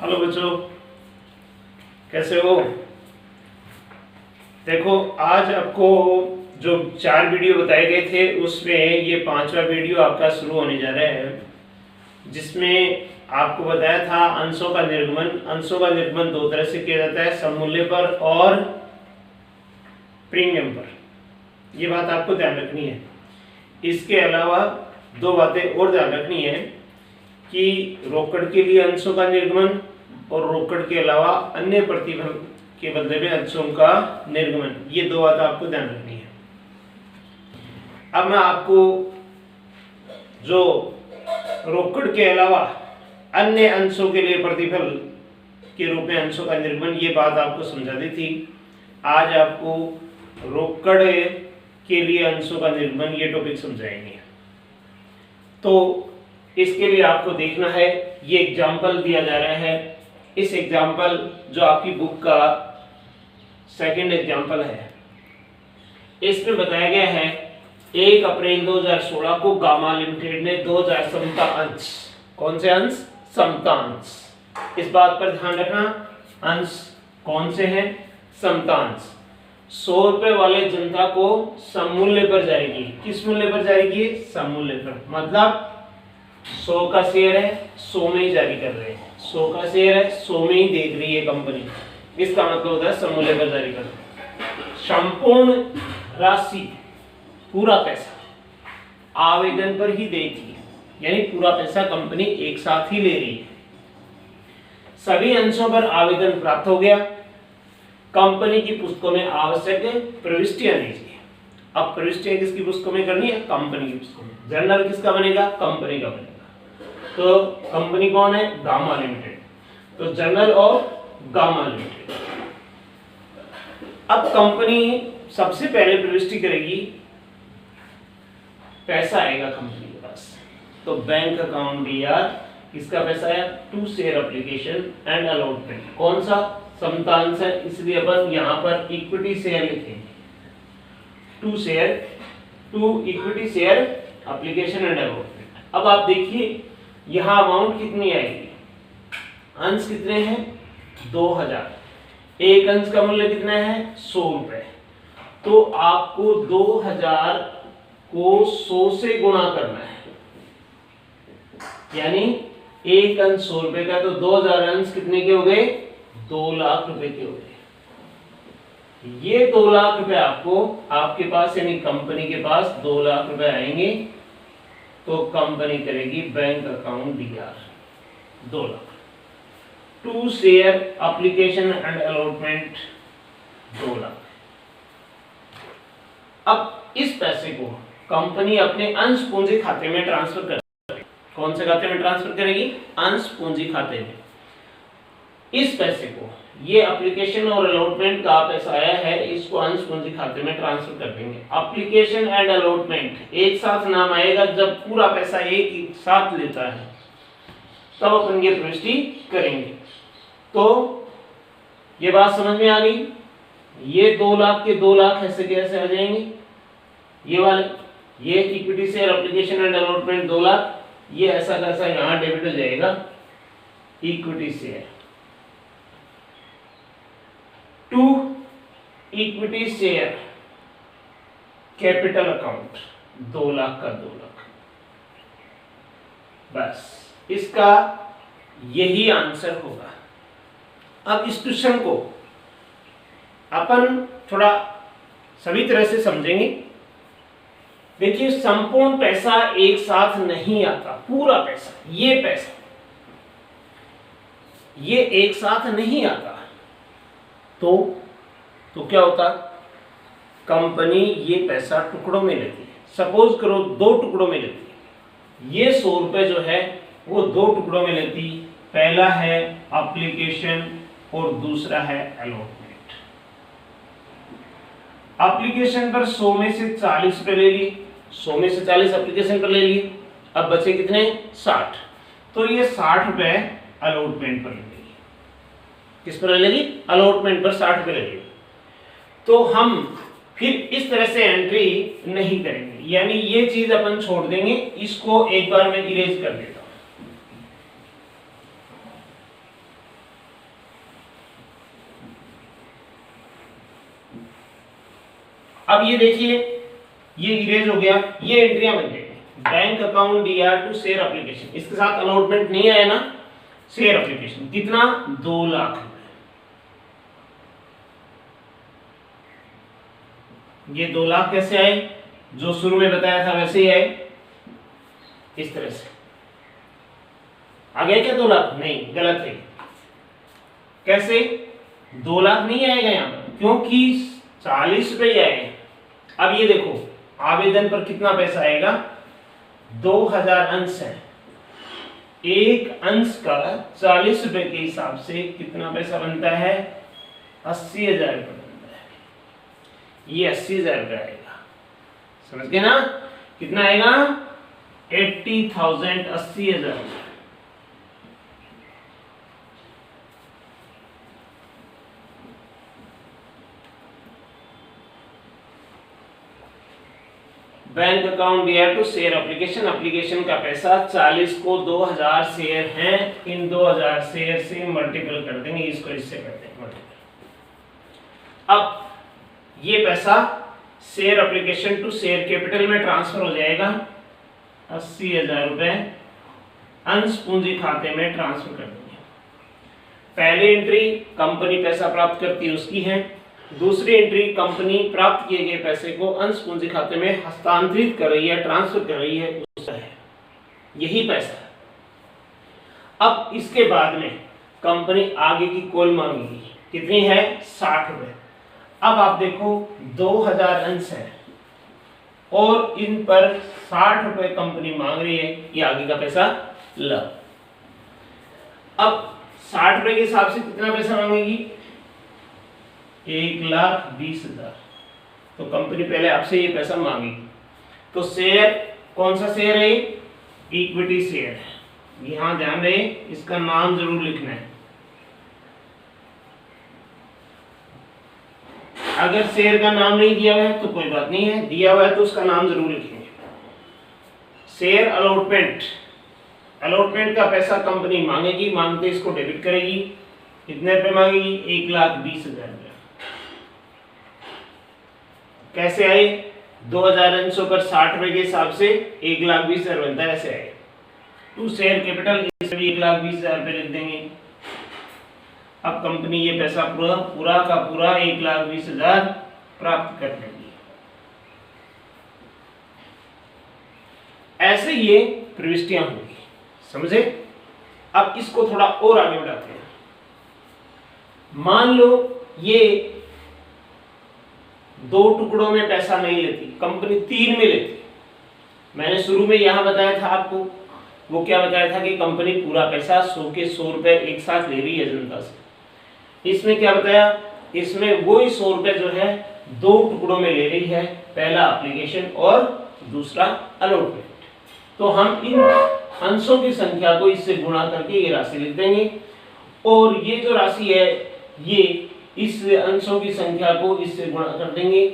Hello बच्चों, कैसे हो? देखो, आज आपको जो 4 वीडियो बताए गए थे उसमें ये 5वां वीडियो आपका शुरू होने जा रहा है, जिसमें आपको बताया था अंशों का निर्गमन। अंशों का निर्गमन 2 तरह से किया जाता है, सममूल्य पर और प्रीमियम पर। ये बात आपको ध्यान रखनी है। इसके अलावा 2 बातें और ध्यान रखनी है कि रोकड़ के लिए अंशों का निर्गमन और रोकड़ के अलावा अन्य प्रतिफल के बदले में अंशों का निर्गमन, ये 2 बातें आपको ध्यान रखनी है। अब मैं आपको जो रोकड़ के अलावा अन्य अंशों के लिए प्रतिफल के रूप में अंशों का निर्गमन, ये बात आपको समझा दी थी। आज आपको रोकड़ के लिए अंशों का निर्गमन ये टॉपिक समझाएंगे। तो इसके लिए आपको देखना है, ये एग्जाम्पल दिया जा रहा है। इस एग्जाम्पल जो आपकी बुक का सेकंड एग्जाम्पल है, इसमें बताया गया है 1 अप्रैल 2016 को गामा लिमिटेड ने 2000 समता अंश, कौन से अंश? समता अंश। इस बात पर ध्यान रखना, अंश कौन से हैं? समता अंश। 100 रुपए वाले जनता को सममूल्य पर जाएगी। किस मूल्य पर जाएगी? सममूल्य पर। मतलब 100 का शेयर है, 100 में ही जारी कर रहे हैं। 100 का शेयर है, 100 में ही देख रही है कंपनी। इसका मतलब होता है सममूल्य पर जारी कर। संपूर्ण राशि, पूरा पैसा आवेदन पर ही देगी, यानी पूरा पैसा कंपनी एक साथ ही ले रही है। सभी अंशों पर आवेदन प्राप्त हो गया। कंपनी की पुस्तकों में आवश्यक प्रविष्टियां दीजिए। अब प्रविष्टियां किसकी पुस्तकों में करनी है? कंपनी की पुस्तकों में। जर्नल किसका बनेगा? कंपनी का बनेगा। तो कंपनी कौन है? Gamma limited. तो जर्नल ऑफ गामा लिमिटेड। अब कंपनी सबसे पहले प्रविष्टि करेगी, पैसा आएगा कंपनी के पास। तो बैंक अकाउंट डीआर, किसका पैसा है? To share application and allotment. कौन सा? समतांश है, इसलिए अपन यहां पर इक्विटी शेयर लिखेंगे। To equity share application and allotment. अब आप देखिए यहां अमाउंट कितनी आएगी? अंश कितने हैं? 2000। एक अंश का मूल्य कितना है? 100 रुपए। तो आपको 2000 को 100 से गुणा करना है, यानी एक अंश 100 रुपए का, तो 2000 अंश कितने के हो गए? 2 लाख रुपए के हो गए। ये 2 लाख रुपए आपको, आपके पास यानी कंपनी के पास 2 लाख रुपए आएंगे। तो कंपनी करेगी bank account DR 2 lakh. To share application and allotment 2 lakh. अब इस पैसे को कंपनी अपने अंश पूंजी खाते में ट्रांसफर करेगी। कौन से खाते में ट्रांसफर करेगी? अंश पूंजी खाते में। इस पैसे को, ये एप्लीकेशन और अलॉटमेंट का पैसा आया है, इसको अंश पूंजी खाते में ट्रांसफर कर देंगे। एप्लीकेशन एंड अलॉटमेंट एक साथ नाम आएगा जब पूरा पैसा एक ही साथ लेता है, तब अपन ये प्रविष्टि करेंगे। तो ये बात समझ में आ गई। ये 2 लाख के 2 लाख ऐसे कैसे आ जाएंगे? ये वाले, ये equity share application and allotment 2 lakh, ये ऐसा कैसा यहां डेबिट हो जाएगा equity share. To equity share capital account 2 lakh का 2 लाख। बस इसका यही आंसर होगा। अब इस क्वेश्चन को अपन थोड़ा सभी तरह से समझेंगे। देखिए, संपूर्ण पैसा एक साथ नहीं आता। पूरा पैसा, ये पैसा, ये एक साथ नहीं आता। तो क्या होता? कंपनी ये पैसा टुकड़ों में लेती है। सपोज करो 2 टुकड़ों में लेती है। ये 100 रुपए जो है वो 2 टुकड़ों में लेती। पहला है एप्लीकेशन और दूसरा है अलॉटमेंट। एप्लीकेशन पर 100 में से 40 रुपए ले लिए, 100 में से 40 एप्लीकेशन पर ले लिए। अब बचे कितने? 60। तो ये 60 रुपए अलॉटमेंट पर लगेगी। किस पर लगेगी? अलॉटमेंट पर 60 रुपए लगेगी। तो हम फिर इस तरह से एंट्री नहीं करेंगे, यानी ये चीज अपन छोड़ देंगे। इसको एक बार मैं इरेज कर देता हूं। अब ये देखिए, ये इरेज हो गया, ये एंट्रियां बन जाएगी। Bank account DR to share application, इसके साथ अलॉटमेंट नहीं आया ना, शेयर एप्लीकेशन कितना 2 लाख रुपए। ये 2 लाख कैसे आए, जो शुरू में बताया था वैसे ही आए, इस तरह से आ गया क्या 2 लाख? नहीं, गलत है। कैसे 2 लाख नहीं आएगा यहाँ पर, क्योंकि 40 रुपए ही आए। अब ये देखो, आवेदन पर कितना पैसा आएगा, 2000 अंश है, एक अंश का 40 रुपए के हिसाब से कितना पैसा बनता है, 80,000 रुपए बनता है। ये 80,000 रुपए आएगा, समझ गए ना? कितना आएगा, 80,000, 80,000। Bank account DR to share application, application का पैसा 40 को 2000 शेयर हैं, इन 2000 शेयर से मल्टीपल कर देंगे, इसको इससे कर देंगे मल्टीपल। अब ये पैसा share application to share capital में ट्रांसफर हो जाएगा, 80,000 रुपए अंश पूंजी खाते में ट्रांसफर कर देंगे। पहली एंट्री कंपनी पैसा प्राप्त करती है उसकी है, दूसरी एंट्री कंपनी प्राप्त किए गए पैसे को अंश पूंजी खाते में हस्तांतरित कर रही है, ट्रांसफर कर रही है, उसका है, यही पैसा है। अब इसके बाद में कंपनी आगे की कॉल मांगेगी, कितनी है, 60 रुपए। अब आप देखो 2000 अंश है और इन पर 60 रुपए कंपनी मांग रही है, ये आगे का पैसा ला। अब 60 रुपए के हिसाब से कितना पैसा मांगेगी, 1,20,000। तो कंपनी पहले आपसे ये पैसा मांगेगी। तो शेयर कौन सा शेयर है, इक्विटी शेयर है। यहां ध्यान रहे, इसका नाम जरूर लिखना है। अगर शेयर का नाम नहीं दिया हुआ है तो कोई बात नहीं है, दिया हुआ है तो उसका नाम जरूर लिखेंगे। शेयर अलॉटमेंट, अलॉटमेंट का पैसा कंपनी मांगेगी, मांगते इसको डेबिट करेगी। कितने रुपए मांगेगी, 1,20,000 रुपए। कैसे आए, 2000 अंशों पर 60 रुपए के हिसाब से 1,20,000 बनता है, ऐसे आए। टू शेयर कैपिटल, इसमें भी 1,20,000 रुपए लिख देंगे। अब कंपनी ये पैसा पूरा का पूरा 1,20,000 प्राप्त कर लेगी। ऐसे ये प्रविष्टियां होंगी, समझे? अब इसको थोड़ा और आगे बढ़ाते हैं। मान लो ये 2 टुकड़ों में पैसा नहीं लेती, कंपनी 3 में लेती। मैंने शुरू में यहां बताया था आपको, वो क्या बताया था कि कंपनी पूरा पैसा 100 के 100 रुपए एक साथ ले रही है जनता से। इसमें क्या बताया, इसमें वही 100 रुपए जो है 2 टुकड़ों में ले रही है, पहला एप्लीकेशन और दूसरा अलॉटमेंट। तो हम इन अंशों की संख्या को इससे गुणा करके ये राशि लिख देंगे, और ये जो राशि है ये इस अंशों की संख्या को इससे गुणा कर देंगे,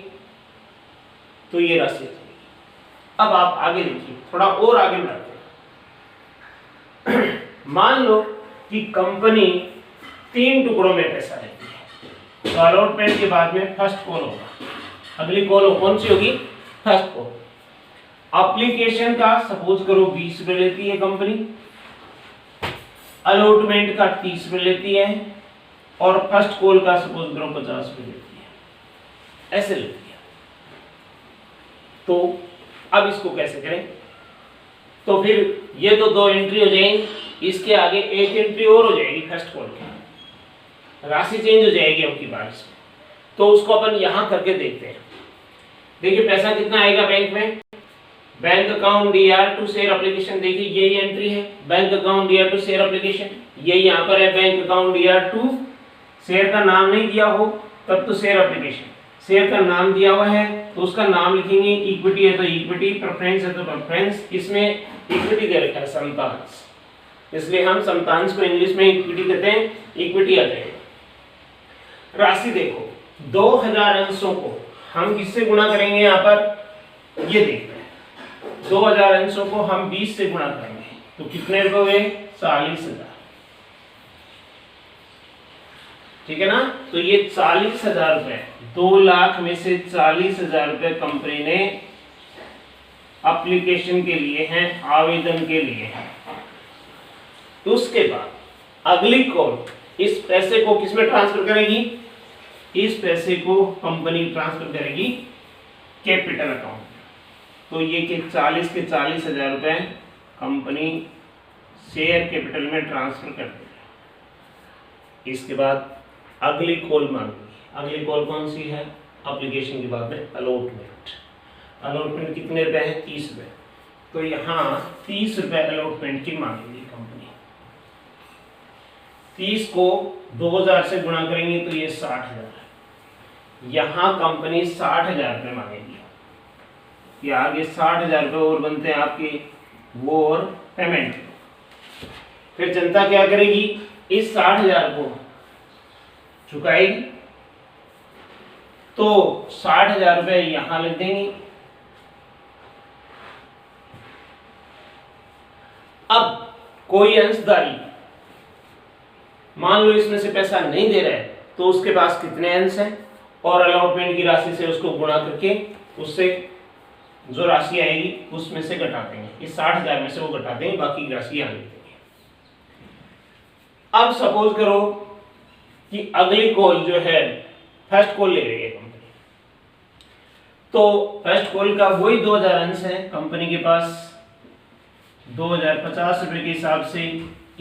तो ये राशि। अब आप आगे देखिए, थोड़ा और आगे बढ़ते हैं। मान लो कि कंपनी 3 टुकड़ों में पैसा लेती है, तो अलॉटमेंट के बाद में फर्स्ट कॉल होगा। अगली कॉल कौन सी होगी, फर्स्ट कॉल। एप्लीकेशन का सपोज करो 20 रुपए लेती है कंपनी, अलॉटमेंट का 30 रुपए लेती है, और फर्स्ट कॉल का सपोज करो 50 रुपए लेती है, ऐसे लेती है। तो अब इसको कैसे करें, तो फिर ये तो 2 एंट्री हो जाएंगी, इसके आगे एक एंट्री और हो जाएगी फर्स्ट कॉल की, राशि चेंज हो जाएगी अब की बार इसमें। तो उसको अपन यहां करके देखते हैं। देखिए पैसा कितना आएगा बैंक में, bank account DR to share application, देखिए यही एंट्री है, bank account DR to share application, ये यहाँ पर है bank account DR to. Share का नाम नहीं दिया हो तब तो शेयर एप्लीकेशन, शेयर का नाम दिया हुआ है तो उसका नाम लिखेंगे, इक्विटी है तो इक्विटी, प्रेफरेंस है तो प्रेफरेंस। इसमें इक्विटी दे रखा है समतांश, इसलिए हम समतांश को इंग्लिश में इक्विटी कहते हैं, इक्विटी आ जाएगा। राशि देखो 2000 अंशों को हम किससे गुणा करेंगे, यहाँ पर ये देखते हैं 2000 अंशों को हम 20 से गुणा करेंगे तो कितने रुपए हुए, 40,000, ठीक है ना। तो ये 40,000 रुपए 2 लाख में से 40,000 रुपये कंपनी ने एप्लीकेशन के लिए हैं, आवेदन के लिए हैं। तो उसके बाद अगली कॉल इस पैसे को किसमें ट्रांसफर करेगी? इस पैसे को कंपनी ट्रांसफर करेगी कैपिटल अकाउंट। तो ये कि 40 के 40,000 रुपये कंपनी शेयर कैपिटल में ट्रांसफर कर देगी। इसके बाद अगली कॉल मांगी। अगली कॉल कौन सी है? एप्लीकेशन के बाद में अलॉटमेंट। अलॉटमेंट कितने रुपए हैं? 30 रुपये। तो यहाँ 30 रुपये अलॉटमेंट की मांगेगी कंपनी। 30 को 2000 से गुणा करेंगे तो ये 60,000। यहाँ कंपनी 60,000 रुपये मांगेगी। ये आगे 60,000 रुपये और बनते हैं आपके, वो और पेमेंट। फिर जनता क्या करेगी? इस 60,000 को चुकाएगी। तो 60,000 रुपये यहां लिख देंगे। अब कोई अंशधारी मान लो इसमें से पैसा नहीं दे रहा है, तो उसके पास कितने अंश हैं और अलॉटमेंट की राशि से उसको गुणा करके उससे जो राशि आएगी उसमें से घटा देंगे। इस 60,000 में से वो घटा देंगे, बाकी की राशि यहाँ लिख देंगे। अब सपोज करो कि अगली कॉल जो है फर्स्ट कॉल ले रही है कंपनी। तो फर्स्ट कॉल का वही 2000 अंश है कंपनी के पास। 2050 रुपए के हिसाब से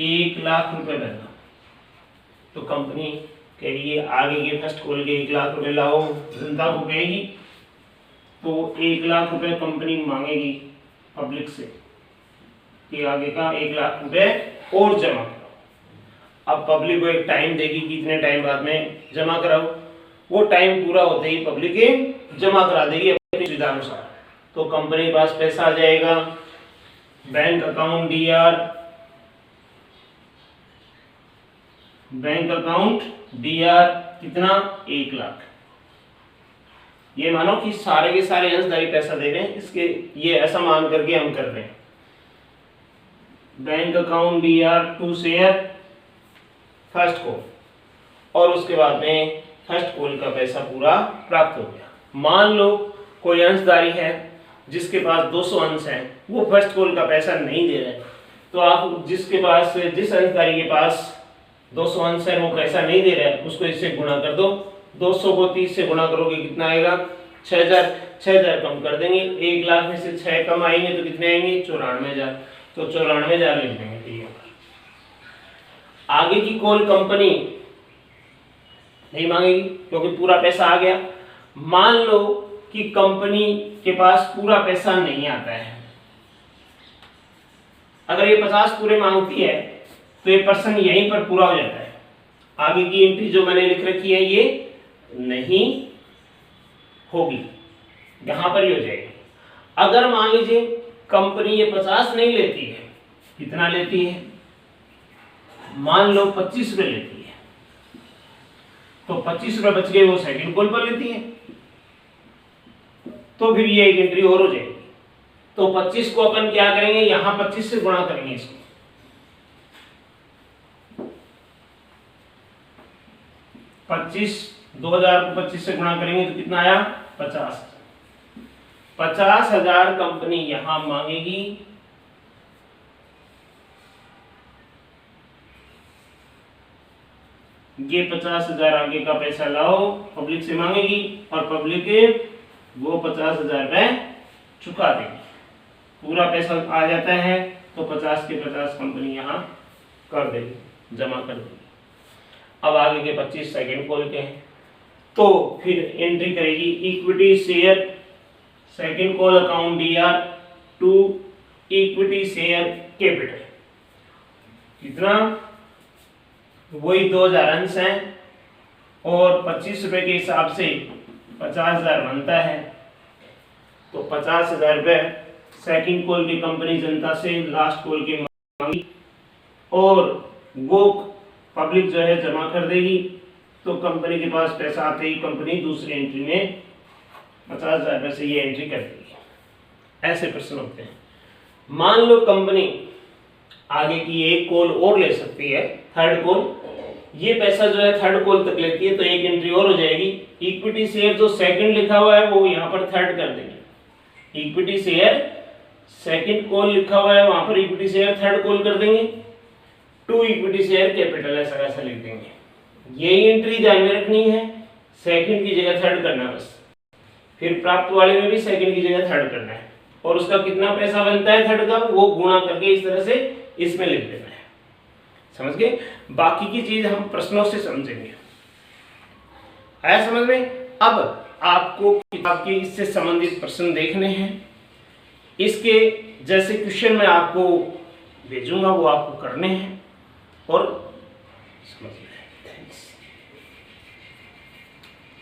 1 लाख रुपए देना। तो कंपनी कहेगी आगे के फर्स्ट कॉल के 1 लाख रुपए लाओ, जनता को कहेगी। तो 1 लाख रुपए कंपनी मांगेगी पब्लिक से कि आगे का 1 लाख रुपए और जमा कराओ। अब पब्लिक को एक टाइम देगी कि इतने टाइम बाद में जमा कराओ। वो टाइम पूरा होते ही पब्लिक जमा करा देगी अपनी सुविधा अनुसार। तो कंपनी के पास पैसा आ जाएगा। Bank account D R, bank account D R कितना? 1 लाख। ये मानो कि सारे के सारे अंशधारी पैसा दे रहे हैं, इसके ये ऐसा मान करके हम कर रहे हैं। Bank account DR to share first call, और उसके बाद में फर्स्ट कॉल का पैसा पूरा प्राप्त हो गया। मान लो कोई अंशधारी है जिसके पास 200 अंश है, वो फर्स्ट कॉल का पैसा नहीं दे रहे, तो आप जिस अंशधारी के पास 200 अंश है वो पैसा नहीं दे रहा है, उसको इससे गुणा कर दो। 200 को 30 से गुणा करोगे कितना आएगा? 6,000 कम कर देंगे। 1 लाख में से 6 कम आएंगे तो कितने आएंगे? 94,000। तो 94,000 लिख देंगे। ठीक है। आगे की कॉल कंपनी नहीं मांगेगी क्योंकि पूरा पैसा आ गया। मान लो कि कंपनी के पास पूरा पैसा नहीं आता है। अगर ये 50 पूरे मांगती है तो ये पर्सन यहीं पर पूरा हो जाता है। आगे की एंट्री जो मैंने लिख रखी है ये नहीं होगी, यहां पर ही हो जाएगी। अगर मान लीजिए कंपनी ये 50 नहीं लेती है, कितना लेती है? मान लो 25 रुपए लेती है, तो 25 रुपए बच गए, वो सेकंड कॉल पर लेती है, तो फिर ये एक एंट्री और हो जाएगी। तो 25 को अपन क्या करेंगे? यहां 25 से गुणा करेंगे इसको। 2000 को 25 से गुणा करेंगे तो कितना आया? 50,000। 50,000 कंपनी यहां मांगेगी। ये 50,000 आगे का पैसा लाओ, पब्लिक से मांगेगी और पब्लिक वो 50,000 रुपए चुका देगी। पूरा पैसा आ जाता है तो 50 के 50 कंपनी यहां कर देगी, जमा कर देगी। अब आगे के 25 सेकंड कॉल के हैं, तो फिर एंट्री करेगी equity share second call account DR to equity share capital. कितना? वही 2000 अंश हैं और 25 रुपए के हिसाब से 50,000 बनता है। तो 50,000 रुपए सेकंड कॉल की कंपनी जनता से लास्ट कॉल की मांगी और वो पब्लिक जो है जमा कर देगी। तो कंपनी के पास पैसा आते ही कंपनी दूसरी एंट्री में 50,000 रुपए से ये एंट्री कर देगी। ऐसे प्रश्न होते हैं। मान लो कंपनी आगे की एक कॉल और ले सकती है, थर्ड कॉल, ये पैसा जो है थर्ड कॉल तक लेती है, तो एक एंट्री और हो जाएगी। इक्विटी शेयर जो सेकंड लिखा हुआ है वो यहाँ पर थर्ड कर देंगे। इक्विटी शेयर सेकंड कॉल लिखा हुआ है, वहां पर इक्विटी शेयर थर्ड कॉल कर देंगे। टू इक्विटी शेयर कैपिटल ऐसा लिख देंगे। यही एंट्री ध्यान में रखनी है, सेकंड की जगह थर्ड करना है बस। फिर प्राप्त वाले में भी सेकंड की जगह थर्ड करना है, और उसका कितना पैसा बनता है थर्ड का, वो गुणा करके इस तरह से इसमें लिख देना है। समझ गए? बाकी की चीज हम प्रश्नों से समझेंगे। आया समझ में? अब आपको किताब के इससे संबंधित प्रश्न देखने हैं। इसके जैसे क्वेश्चन मैं आपको भेजूंगा वो आपको करने हैं और समझ